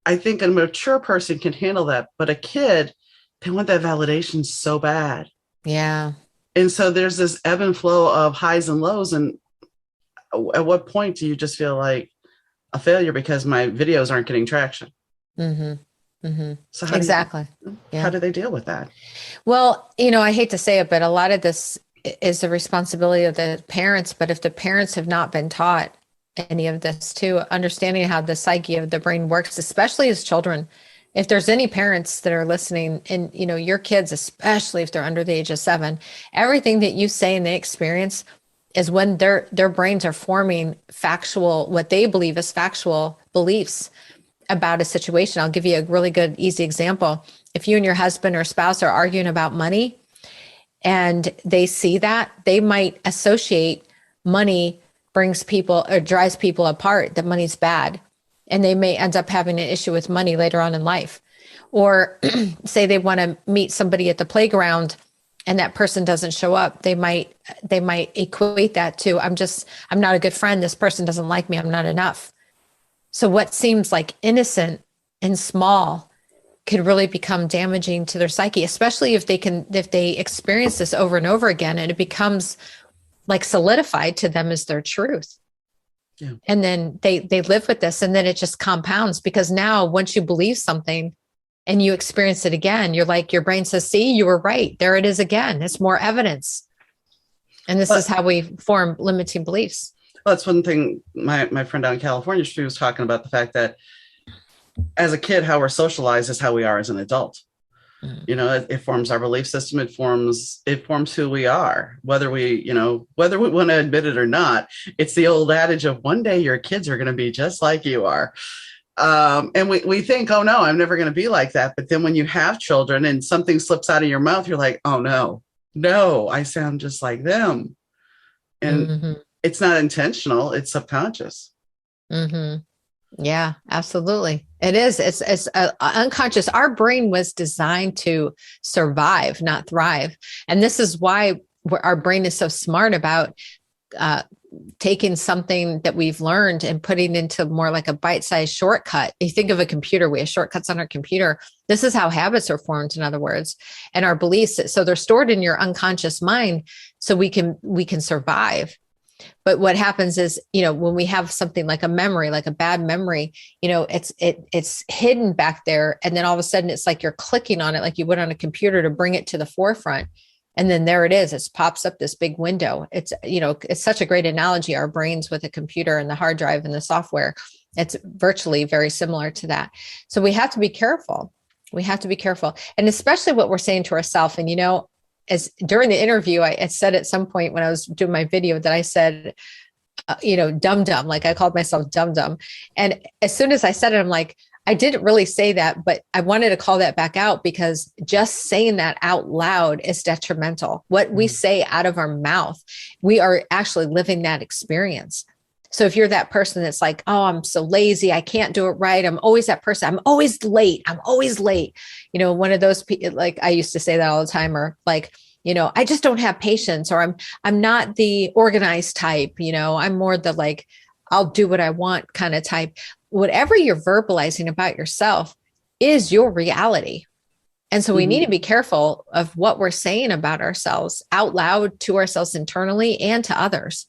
I think a mature person can handle that, but a kid, they want that validation so bad. Yeah. And so there's this ebb and flow of highs and lows. And at what point do you just feel like a failure because my videos aren't getting traction? Mm-hmm. Mm-hmm. So Exactly. how Yeah. do they deal with that? Well, I hate to say it, but a lot of this is the responsibility of the parents. But if the parents have not been taught any of this too, understanding how the psyche of the brain works, especially as children, if there's any parents that are listening and, your kids, especially if they're under the age of 7, everything that you say and they experience is when their brains are forming factual, what they believe is factual beliefs about a situation. I'll give you a really good, easy example. If you and your husband or spouse are arguing about money and they see that, they might associate money brings people or drives people apart, that money's bad. And they may end up having an issue with money later on in life. Or say they want to meet somebody at the playground and that person doesn't show up, they might equate that to, I'm not a good friend. This person doesn't like me. I'm not enough. So what seems like innocent and small could really become damaging to their psyche, especially if they experience this over and over again, and it becomes like solidified to them as their truth. Yeah. And then they live with this, and then it just compounds, because now once you believe something and you experience it again, you're like, your brain says, see, you were right. There it is again. It's more evidence. And this is how we form limiting beliefs. Well, that's one thing my friend out in California, she was talking about the fact that as a kid, how we're socialized is how we are as an adult. It forms our belief system. It forms who we are, whether we want to admit it or not. It's the old adage of one day your kids are going to be just like you are. And we think, oh no, I'm never going to be like that. But then when you have children and something slips out of your mouth, you're like, oh no, I sound just like them. And it's not intentional. It's subconscious. Mm-hmm. Yeah, absolutely. It is. It's unconscious. Our brain was designed to survive, not thrive. And this is why our brain is so smart about taking something that we've learned and putting into more like a bite-sized shortcut. You think of a computer, we have shortcuts on our computer. This is how habits are formed, in other words, and our beliefs. So they're stored in your unconscious mind so we can survive. But what happens is, when we have something like a memory, like a bad memory, it's hidden back there. And then all of a sudden it's like you're clicking on it, like you would on a computer, to bring it to the forefront. And then there it is. It pops up this big window. It's such a great analogy. Our brains with a computer and the hard drive and the software, it's virtually very similar to that. So we have to be careful. And especially what we're saying to ourselves. And, as during the interview, I said at some point when I was doing my video that I said, dumb, like I called myself dumb. And as soon as I said it, I'm like, I didn't really say that, but I wanted to call that back out, because just saying that out loud is detrimental. What we say out of our mouth, we are actually living that experience. So if you're that person that's like, oh, I'm so lazy, I can't do it right, I'm always that person, I'm always late. One of those people, like I used to say that all the time, or like, I just don't have patience, or I'm not the organized type, I'm more the like, I'll do what I want kind of type. Whatever you're verbalizing about yourself is your reality. And so we need to be careful of what we're saying about ourselves out loud, to ourselves internally and to others.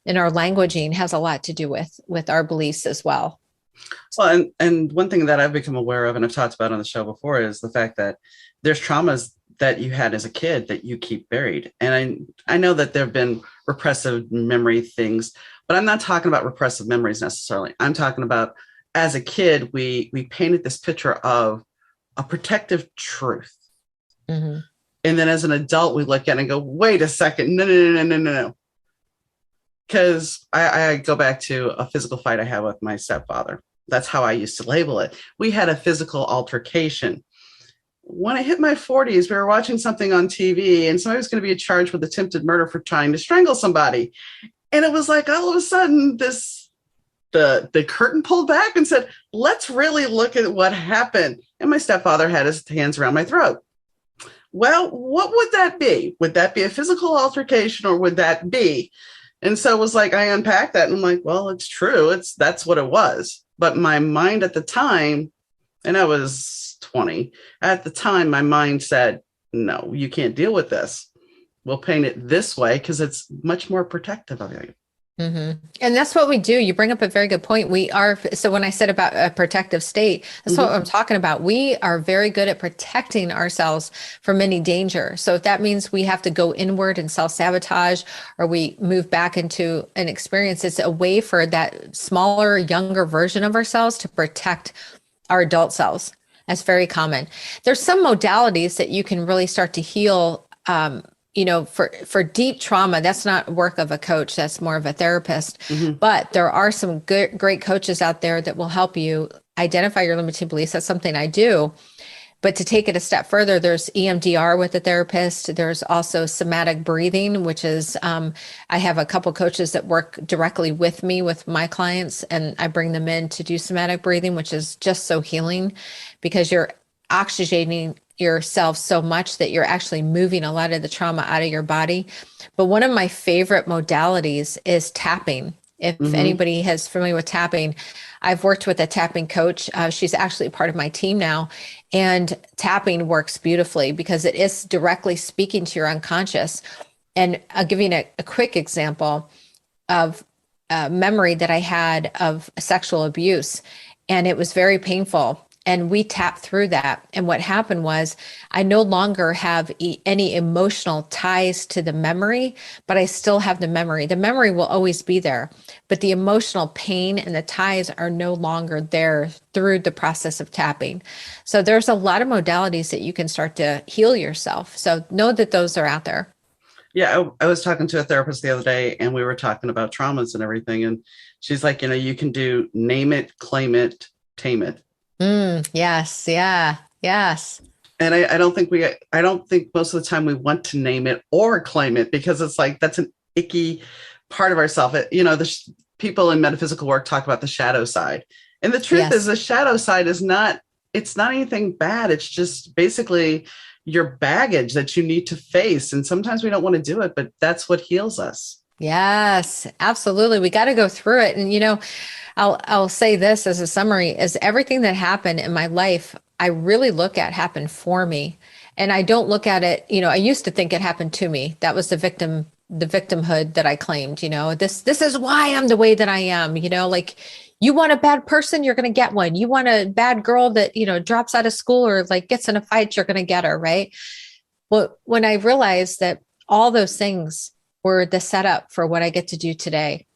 And our languaging has a lot to do with our beliefs as well. Well, and one thing that I've become aware of, and I've talked about on the show before, is the fact that there's traumas that you had as a kid that you keep buried. And I know that there have been repressive memory things, but I'm not talking about repressive memories necessarily. I'm talking about, as a kid, we painted this picture of a protective truth. Mm-hmm. And then as an adult, we look at it and go, wait a second, no. Because I go back to a physical fight I had with my stepfather. That's how I used to label it. We had a physical altercation. When I hit my 40s, we were watching something on TV, and somebody was going to be charged with attempted murder for trying to strangle somebody. And it was like, all of a sudden, the curtain pulled back and said, let's really look at what happened. And my stepfather had his hands around my throat. well, what would that be? Would that be a physical altercation or would that be? And so it was like, I unpacked that and I'm like, well, it's true. That's what it was. But my mind at the time, and I was 20, at the time, my mind said, no, you can't deal with this. We'll paint it this way because it's much more protective of you. Mm-hmm. And that's what we do. You bring up a very good point. So when I said about a protective state, that's what I'm talking about. We are very good at protecting ourselves from any danger. So if that means we have to go inward and self-sabotage, or we move back into an experience, it's a way for that smaller, younger version of ourselves to protect our adult selves. That's very common. There's some modalities that you can really start to heal. For deep trauma, that's not work of a coach, that's more of a therapist. But there are some great coaches out there that will help you identify your limiting beliefs. That's something I do. But to take it a step further, there's EMDR with a therapist. There's also somatic breathing, which is, I have a couple coaches that work directly with me, with my clients, and I bring them in to do somatic breathing, which is just so healing because you're oxygenating yourself so much that you're actually moving a lot of the trauma out of your body. But one of my favorite modalities is tapping. If anybody is familiar with tapping, I've worked with a tapping coach. She's actually part of my team now. And tapping works beautifully because it is directly speaking to your unconscious. And I'll give you a quick example of a memory that I had of sexual abuse. And it was very painful. And we tapped through that. And what happened was I no longer have any emotional ties to the memory, but I still have the memory. The memory will always be there, but the emotional pain and the ties are no longer there through the process of tapping. So there's a lot of modalities that you can start to heal yourself. So know that those are out there. Yeah, I was talking to a therapist the other day and we were talking about traumas and everything. And she's like, you can do name it, claim it, tame it. Yes. Yeah. Yes. And I don't think most of the time we want to name it or claim it because it's like, that's an icky part of ourselves. People in metaphysical work talk about the shadow side. And the truth is the shadow side it's not anything bad. It's just basically your baggage that you need to face. And sometimes we don't want to do it, but that's what heals us. Yes, absolutely. We got to go through it. And, I'll say this as a summary is everything that happened in my life, I really look at happened for me. And I don't look at it, I used to think it happened to me. That was the victimhood that I claimed, this is why I'm the way that I am, like you want a bad person, you're going to get one. You want a bad girl that, drops out of school or like gets in a fight, you're going to get her. Right. Well, when I realized that all those things were the setup for what I get to do today.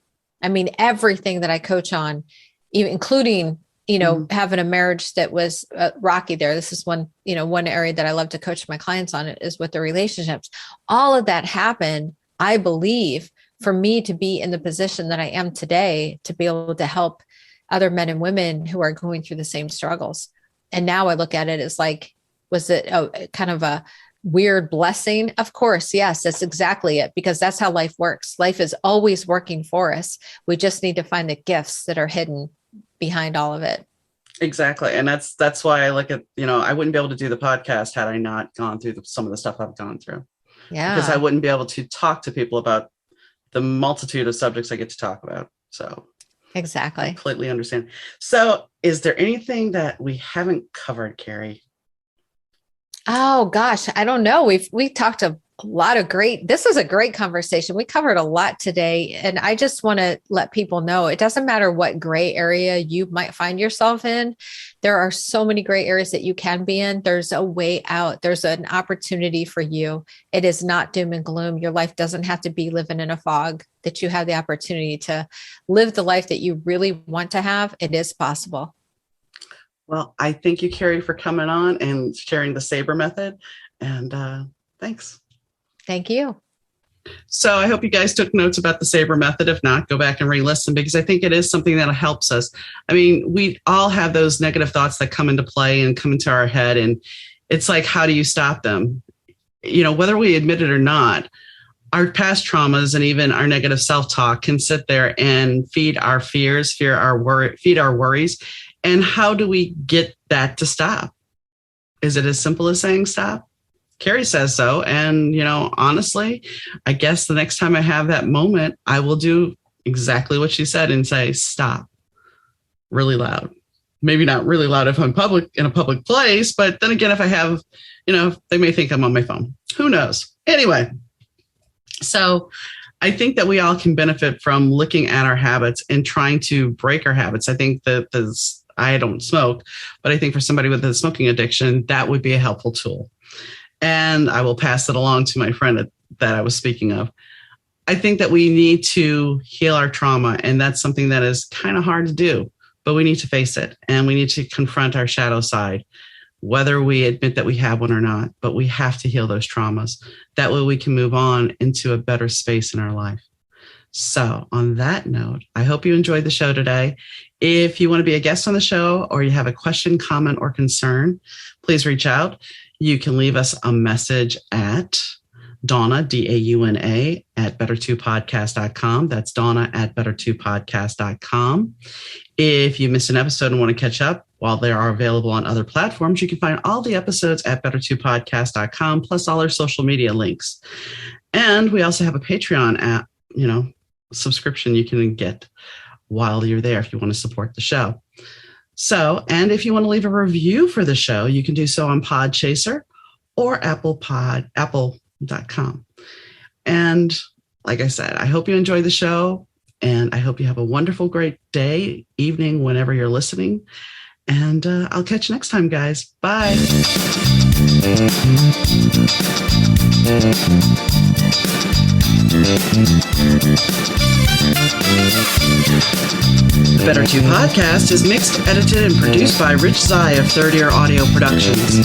I mean, everything that I coach on, even including, having a marriage that was rocky there. This is one area that I love to coach my clients on is with the relationships. All of that happened, I believe, for me to be in the position that I am today, to be able to help other men and women who are going through the same struggles. And now I look at it as like, was it kind of a weird blessing? Of course. Yes, that's exactly it. Because that's how life works. Life is always working for us. We just need to find the gifts that are hidden behind all of it. Exactly. And that's why I look at, I wouldn't be able to do the podcast had I not gone through some of the stuff I've gone through. Yeah. Because I wouldn't be able to talk to people about the multitude of subjects I get to talk about. So exactly. I completely understand. So is there anything that we haven't covered, Kari? Oh gosh, I don't know. We talked a lot of this was a great conversation. We covered a lot today. And I just want to let people know, it doesn't matter what gray area you might find yourself in. There are so many gray areas that you can be in. There's a way out. There's an opportunity for you. It is not doom and gloom. Your life doesn't have to be living in a fog, that you have the opportunity to live the life that you really want to have. It is possible. Well, I thank you, Kari, for coming on and sharing the SABRE method. And thanks. Thank you. So I hope you guys took notes about the SABRE method. If not, go back and re-listen because I think it is something that helps us. I mean, we all have those negative thoughts that come into play and come into our head. And it's like, how do you stop them? Whether we admit it or not, our past traumas and even our negative self-talk can sit there and feed our fears, feed our worries. And how do we get that to stop? Is it as simple as saying stop? Kari says so. And, honestly, I guess the next time I have that moment, I will do exactly what she said and say, stop, really loud. Maybe not really loud if I'm in a public place, but then again, if I have, they may think I'm on my phone. Who knows? Anyway, so I think that we all can benefit from looking at our habits and trying to break our habits. I think that I don't smoke, but I think for somebody with a smoking addiction, that would be a helpful tool. And I will pass it along to my friend that I was speaking of. I think that we need to heal our trauma, and that's something that is kind of hard to do, but we need to face it, and we need to confront our shadow side, whether we admit that we have one or not, but we have to heal those traumas. That way we can move on into a better space in our life. So on that note, I hope you enjoyed the show today. If you want to be a guest on the show or you have a question, comment, or concern, please reach out. You can leave us a message at Donna, Dauna, at better2podcast.com. That's Donna at better2podcast.com. If you missed an episode and want to catch up, while they are available on other platforms, you can find all the episodes at better2podcast.com, plus all our social media links. And we also have a Patreon app, subscription you can get while you're there if you want to support the show. So, and if you want to leave a review for the show, you can do so on Podchaser or apple.com. And like I said, I hope you enjoy the show, and I hope you have a wonderful, great day, evening, whenever you're listening. And I'll catch you next time, guys. Bye. The Better 2 podcast is mixed, edited, and produced by Rich Zai of Third Ear Audio Productions.